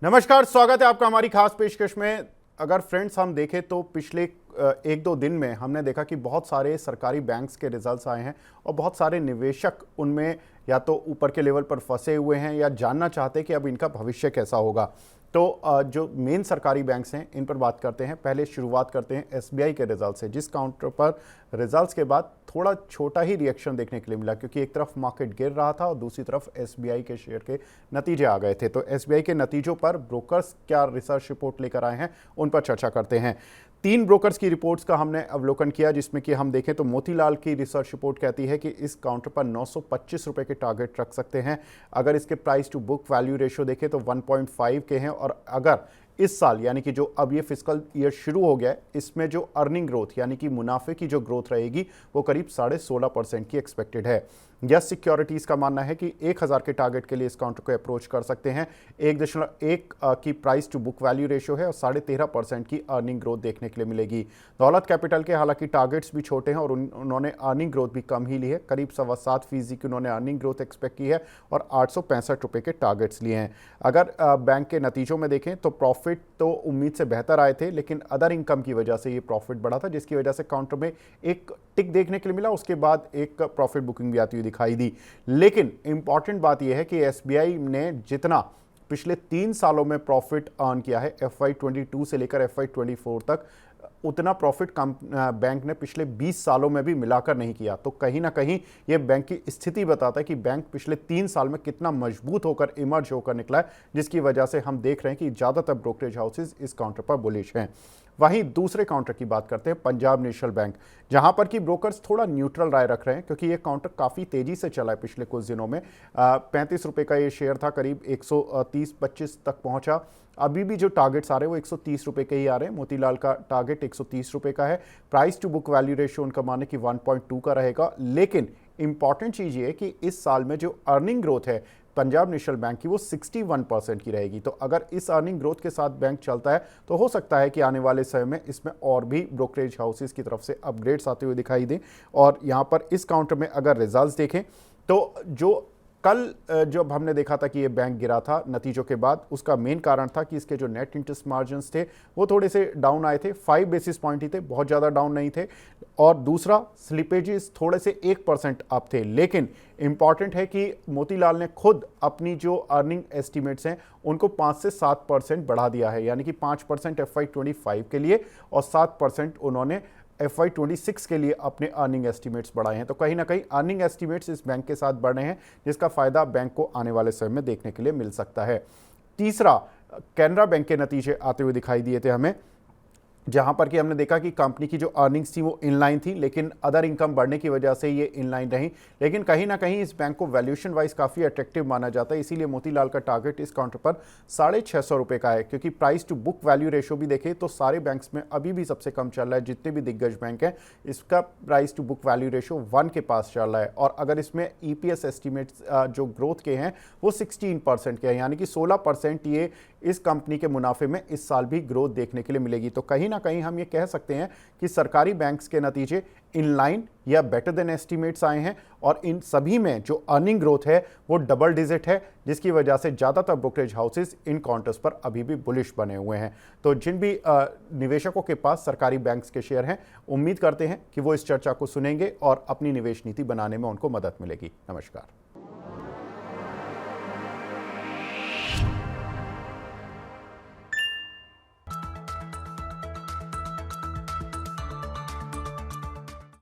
नमस्कार, स्वागत है आपका हमारी खास पेशकश में। अगर फ्रेंड्स हम देखें तो पिछले एक दो दिन में हमने देखा कि बहुत सारे सरकारी बैंक्स के रिजल्ट्स आए हैं और बहुत सारे निवेशक उनमें या तो ऊपर के लेवल पर फंसे हुए हैं या जानना चाहते हैं कि अब इनका भविष्य कैसा होगा। तो जो मेन सरकारी बैंक्स हैं इन पर बात करते हैं। पहले शुरुआत करते हैं एसबीआई के रिजल्ट से, जिस काउंटर पर रिजल्ट्स के बाद थोड़ा छोटा ही रिएक्शन देखने के लिए मिला, क्योंकि एक तरफ मार्केट गिर रहा था और दूसरी तरफ एसबीआई के शेयर के नतीजे आ गए थे। तो एसबीआई के नतीजों पर ब्रोकर्स क्या रिसर्च रिपोर्ट लेकर आए हैं उन पर चर्चा करते हैं। 3 ब्रोकर्स की रिपोर्ट्स का हमने अवलोकन किया, जिसमें कि हम देखें तो मोतीलाल की रिसर्च रिपोर्ट कहती है कि इस काउंटर पर 925 रुपए के टारगेट रख सकते हैं। अगर इसके price to book value ratio देखें तो 1.5 के हैं, और अगर इस साल यानी कि जो अब ये फिस्कल ईयर शुरू हो गया है, इसमें जो अर्निंग ग्रोथ यानी कि मुनाफे की जो ग्रोथ रहेगी वो करीब 16.5% की एक्सपेक्टेड है। यस सिक्योरिटीज का मानना है कि 1000 के टारगेट के लिए इस काउंटर को अप्रोच कर सकते हैं। 1.1 की price to book value ratio है और 13.5% की अर्निंग ग्रोथ देखने के लिए मिलेगी। दौलत कैपिटल के हालांकि टारगेट्स भी छोटे हैं और उन्होंने अर्निंग ग्रोथ भी कम ही ली है। करीब 7.25% की उन्होंने अर्निंग ग्रोथ एक्सपेक्ट की है और 865 रुपये के टारगेट्स लिए हैं। अगर बैंक के नतीजों में देखें तो प्रॉफिट तो उम्मीद से बेहतर आए थे, लेकिन अदर इनकम की वजह से ये प्रॉफिट बढ़ा था, जिसकी वजह से काउंटर में एक टिक देखने के लिए मिला। उसके बाद एक प्रॉफिट बुकिंग भी आती हुई दिखाई दी। लेकिन इंपॉर्टेंट बात यह है कि एसबीआई ने जितना पिछले 3 सालों में प्रॉफिट अर्न किया है, FY22 से लेकर FY24 तक, उतना प्रॉफिट बैंक ने पिछले 20 सालों में भी मिलाकर नहीं किया। तो कहीं ना कहीं ये बैंक की स्थिति बताता है कि बैंक पिछले 3 साल में कितना मजबूत होकर इमर्ज होकर निकला है, जिसकी वजह से हम देख रहे हैं कि ज़्यादातर ब्रोकरेज हाउसेज इस काउंटर पर बुलिश हैं। वहीं दूसरे काउंटर की बात करते हैं, पंजाब नेशनल बैंक, जहां पर कि ब्रोकर्स थोड़ा न्यूट्रल राय रख रहे हैं, क्योंकि ये काउंटर काफ़ी तेज़ी से चला है पिछले कुछ दिनों में। 35 रुपये का ये शेयर था, करीब 130-25 तक पहुंचा। अभी भी जो टारगेट्स आ रहे हैं वो 130 रुपये के ही आ रहे हैं। मोतीलाल का टारगेट 130 रुपये का है। Price to book value ratio उनका माने कि 1.2 का रहेगा। लेकिन इंपॉर्टेंट चीज़ ये है कि इस साल में जो अर्निंग ग्रोथ है पंजाब नेशनल बैंक की, वो 61% की रहेगी। तो अगर इस अर्निंग ग्रोथ के साथ बैंक चलता है तो हो सकता है कि आने वाले समय में इसमें और भी ब्रोकरेज हाउसेस की तरफ से अपग्रेड्स आते हुए दिखाई दें। और यहाँ पर इस काउंटर में अगर रिजल्ट्स देखें तो जो कल जब हमने देखा था कि ये बैंक गिरा था नतीजों के बाद, उसका मेन कारण था कि इसके जो नेट इंटरेस्ट मार्जिन्स थे वो थोड़े से डाउन आए थे। 5 बेसिस पॉइंट ही थे, बहुत ज़्यादा डाउन नहीं थे। और दूसरा, स्लिपेजेस थोड़े से 1% अप थे। लेकिन इंपॉर्टेंट है कि मोतीलाल ने खुद अपनी जो अर्निंग एस्टिमेट्स हैं उनको 5 से 7% बढ़ा दिया है, यानी कि 5% FY25 के लिए और 7% उन्होंने FY26 के लिए अपने अर्निंग एस्टिमेट्स बढ़ाए हैं। तो कहीं ना कहीं अर्निंग एस्टिमेट्स इस बैंक के साथ बढ़ रहे हैं, जिसका फायदा बैंक को आने वाले समय में देखने के लिए मिल सकता है। तीसरा, कैनरा बैंक के नतीजे आते हुए दिखाई दिए थे हमें, जहां पर कि हमने देखा कि कंपनी की जो अर्निंग्स थी वो इनलाइन थी, लेकिन अदर इनकम बढ़ने की वजह से ये इनलाइन रही। लेकिन कहीं ना कहीं इस बैंक को वैल्यूएशन वाइज काफ़ी अट्रैक्टिव माना जाता है, इसीलिए मोतीलाल का टारगेट इस काउंटर पर 650 रुपये का है। क्योंकि price to book value ratio भी देखें तो सारे बैंक्स में अभी भी सबसे कम चल रहा है। जितने भी दिग्गज बैंक हैं इसका price to book value ratio 1 के पास चल रहा है। और अगर इसमें EPS एस्टिमेट्स जो ग्रोथ के हैं वो 16% के हैं, यानी कि 16% ये इस कंपनी के मुनाफे में इस साल भी ग्रोथ देखने के लिए मिलेगी। तो कहीं ना कहीं हम ये कह सकते हैं कि सरकारी बैंक्स के नतीजे इनलाइन या बेटर देन एस्टिमेट्स आए हैं, और इन सभी में जो अर्निंग ग्रोथ है वो डबल डिजिट है, जिसकी वजह से ज़्यादातर ब्रोकरेज हाउसेस इन काउंटर्स पर अभी भी बुलिश बने हुए हैं। तो जिन भी निवेशकों के पास सरकारी बैंक्स के शेयर हैं, उम्मीद करते हैं कि वो इस चर्चा को सुनेंगे और अपनी निवेश नीति बनाने में उनको मदद मिलेगी। नमस्कार।